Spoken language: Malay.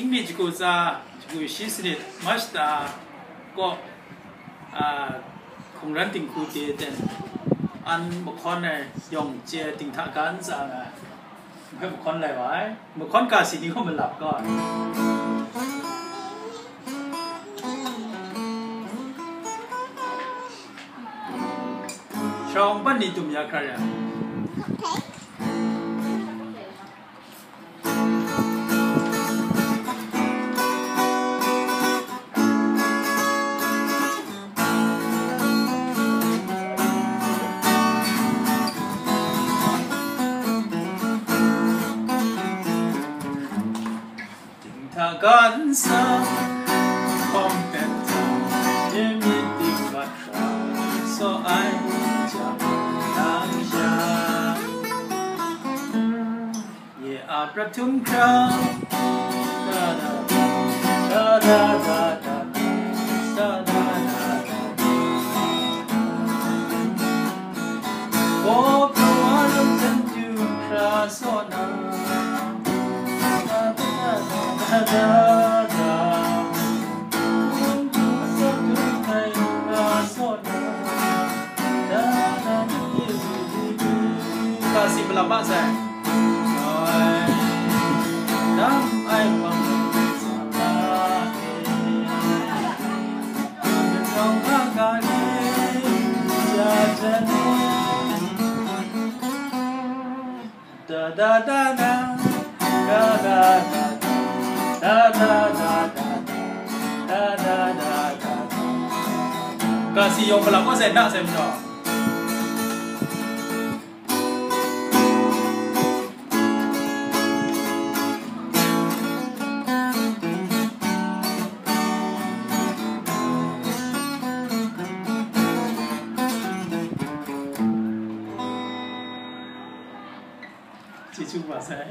English ko sa sisrit masta ko kung ranting ku ti ten an một con này dùng chia tình thạ cán rằng một con này vậy một con cả sĩ đi không mình lập coi trong ban đi tụm nhà cái Ganze komplett im Mittelquadrat so ein lang Jahr. Je abratum kram da da da da da da da da da. Oh, provarum tentu krasona. Da da da, satu hai rasona, da da da. Kasih berlama saya. Dam ai pang sama kau kagani jajan. Da da da da, da da da. Da da da da da da da da. Kasih yang berlama saya nak saya minta. Chị chúc bà sẽ